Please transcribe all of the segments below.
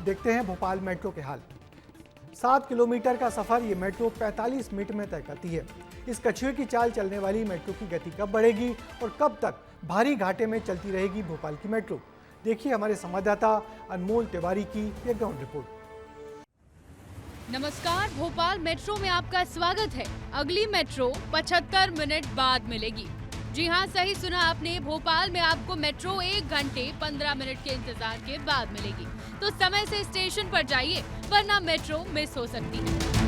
देखते हैं भोपाल मेट्रो के हाल। 7 किलोमीटर का सफर ये मेट्रो 45 मिनट में तय करती है। इस कछुए की चाल चलने वाली मेट्रो की गति कब बढ़ेगी और कब तक भारी घाटे में चलती रहेगी भोपाल की मेट्रो, देखिए हमारे संवाददाता अनमोल तिवारी की ये ग्राउंड रिपोर्ट। नमस्कार, भोपाल मेट्रो में आपका स्वागत है। अगली मेट्रो 75 मिनट बाद मिलेगी। जी हाँ, सही सुना आपने, भोपाल में आपको मेट्रो 1 घंटे 15 मिनट के इंतजार के बाद मिलेगी। तो समय से स्टेशन पर जाइए, वरना मेट्रो मिस हो सकती है।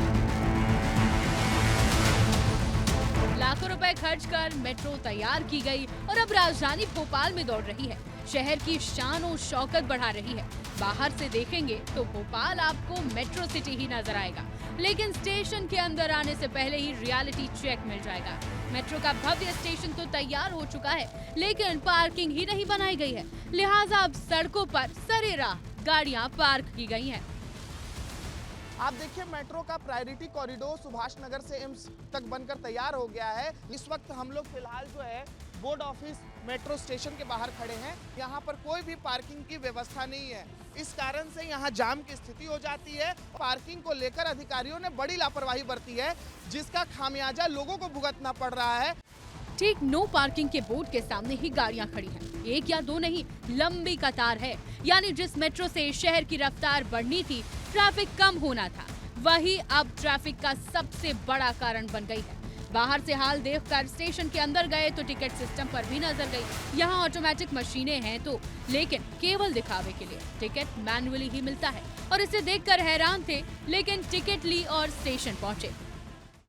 लाखों रुपए खर्च कर मेट्रो तैयार की गई और अब राजधानी भोपाल में दौड़ रही है। शहर की शान और शौकत बढ़ा रही है। बाहर से देखेंगे तो भोपाल आपको मेट्रो सिटी ही नजर आएगा, लेकिन स्टेशन के अंदर आने से पहले ही रियलिटी चेक मिल जाएगा। मेट्रो का भव्य स्टेशन तो तैयार हो चुका है, लेकिन पार्किंग ही नहीं बनाई गई है, लिहाजा अब सड़कों पर सरेराह गाड़ियां पार्क की गई हैं। आप देखिए, मेट्रो का प्रायोरिटी कॉरिडोर सुभाष नगर से एम्स तक बनकर तैयार हो गया है। इस वक्त हम लोग फिलहाल जो है बोर्ड ऑफिस मेट्रो स्टेशन के बाहर खड़े हैं। यहाँ पर कोई भी पार्किंग की व्यवस्था नहीं है, इस कारण से यहाँ जाम की स्थिति हो जाती है। पार्किंग को लेकर अधिकारियों ने बड़ी लापरवाही बरती है, जिसका खामियाजा लोगों को भुगतना पड़ रहा है। ठीक नो पार्किंग के बोर्ड के सामने ही गाड़ियां खड़ी हैं। एक या दो नहीं, लंबी कतार है। यानी जिस मेट्रो से शहर की रफ्तार बढ़नी थी, ट्रैफिक कम होना था, वही अब ट्रैफिक का सबसे बड़ा कारण बन गई है। बाहर से हाल देखकर स्टेशन के अंदर गए तो टिकट सिस्टम पर भी नजर गई। यहाँ ऑटोमेटिक मशीनें हैं तो, लेकिन केवल दिखावे के लिए टिकट मैन्युअली ही मिलता है और इसे देखकर हैरान थे, लेकिन टिकट ली और स्टेशन पहुंचे।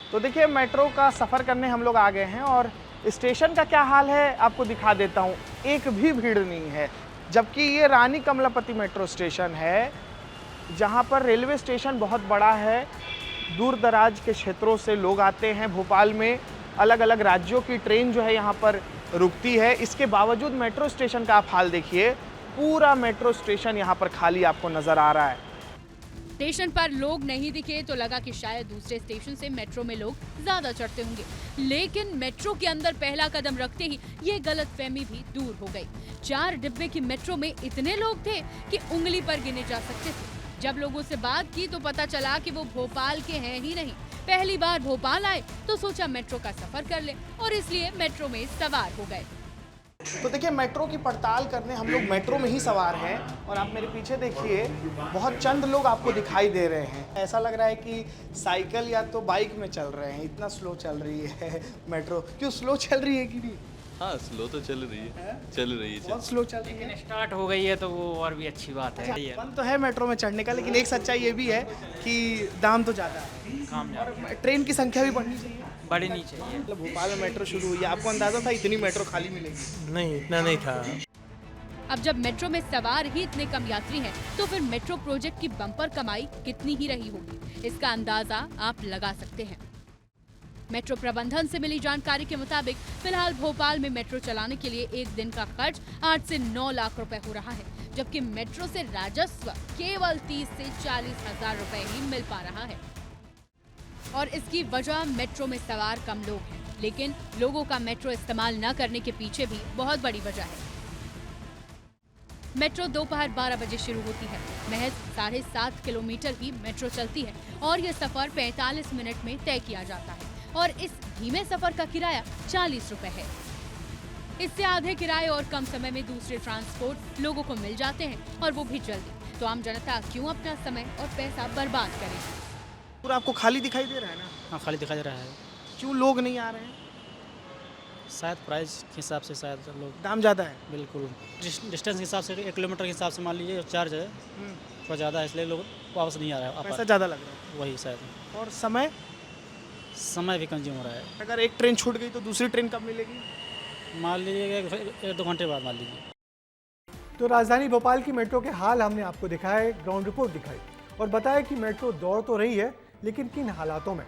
तो देखिए, मेट्रो का सफर करने हम लोग आ गए हैं और स्टेशन का क्या हाल है आपको दिखा देता हूँ। एक भी भीड़ नहीं है, जबकि ये रानी कमलापति मेट्रो स्टेशन है, जहाँ पर रेलवे स्टेशन बहुत बड़ा है। दूर दराज के क्षेत्रों से लोग आते हैं भोपाल में, अलग अलग राज्यों की ट्रेन जो है यहाँ पर रुकती है। इसके बावजूद मेट्रो स्टेशन का आप हाल देखिए, पूरा मेट्रो स्टेशन यहाँ पर खाली आपको नजर आ रहा है। स्टेशन पर लोग नहीं दिखे तो लगा कि शायद दूसरे स्टेशन से मेट्रो में लोग ज्यादा चढ़ते होंगे, लेकिन मेट्रो के अंदर पहला कदम रखते ही ये गलतफहमी भी दूर हो गई। 4 डिब्बे की मेट्रो में इतने लोग थे कि उंगली पर गिने जा सकते थे। जब लोगों से बात की तो पता चला कि वो भोपाल के हैं ही नहीं, पहली बार भोपाल आए तो सोचा मेट्रो का सफर कर ले और इसलिए मेट्रो में सवार हो गए। तो देखिए, मेट्रो की पड़ताल करने हम लोग मेट्रो में ही सवार हैं और आप मेरे पीछे देखिए, बहुत चंद लोग आपको दिखाई दे रहे हैं। ऐसा लग रहा है कि साइकिल या तो बाइक में चल रहे हैं, इतना स्लो चल रही है मेट्रो। क्यों स्लो चल रही है कि नहीं? हाँ, स्लो तो चल रही है, चल रही है। बहुत स्लो चल रही है। लेकिन स्टार्ट हो गई है तो वो और भी अच्छी बात है। मन तो है मेट्रो में चढ़ने का, लेकिन एक सच्चाई ये भी है कि दाम तो ज़्यादा है काम और ट्रेन की संख्या भी बढ़नी चाहिए। बढ़नी चाहिए। मतलब भोपाल में मेट्रो शुरू हुई है, आपको अंदाजा था इतनी मेट्रो खाली मिलेगी? नहीं, इतना नहीं था। अब जब मेट्रो में सवार ही इतने कम यात्री हैं, तो फिर मेट्रो प्रोजेक्ट की बम्पर कमाई कितनी ही रही होगी, इसका अंदाजा आप लगा सकते हैं। मेट्रो प्रबंधन से मिली जानकारी के मुताबिक फिलहाल भोपाल में मेट्रो चलाने के लिए एक दिन का खर्च 8 से 9 लाख रुपए हो रहा है, जबकि मेट्रो से राजस्व केवल 30 से 40 हजार रुपए ही मिल पा रहा है। और इसकी वजह मेट्रो में सवार कम लोग हैं, लेकिन लोगों का मेट्रो इस्तेमाल न करने के पीछे भी बहुत बड़ी वजह है। मेट्रो दोपहर 12 बजे शुरू होती है। महज 7.5 किलोमीटर ही मेट्रो चलती है और ये सफर 45 मिनट में तय किया जाता है और इस धीमे सफर का किराया 40 रुपए है। इससे आधे किराए और कम समय में दूसरे ट्रांसपोर्ट लोगों को मिल जाते हैं और वो भी जल्दी। तो आम जनता क्यों अपना समय और पैसा बर्बाद करे? पूरा आपको खाली दिखाई दे रहा है ना? हाँ, खाली दिखाई दे रहा है। क्यों लोग नहीं आ रहे हैं? शायद प्राइस के हिसाब से शायद लोग, दाम ज़्यादा है। बिल्कुल डिस्टेंस के हिसाब से 1 किलोमीटर के हिसाब से मान लीजिए चार्ज है थोड़ा ज़्यादा है, इसलिए लोग वापस नहीं आ रहा है। पैसा ज़्यादा लग रहा है। वही शायद। और समय भी कंज्यूम हो रहा है। अगर एक ट्रेन छूट गई तो दूसरी ट्रेन कब मिलेगी? मान लीजिए 1-2 घंटे बाद मान लीजिए। तो राजधानी भोपाल की मेट्रो के हाल हमने आपको दिखाए, ग्राउंड रिपोर्ट दिखाई और बताया कि मेट्रो दौड़ तो रही है, लेकिन किन हालातों में।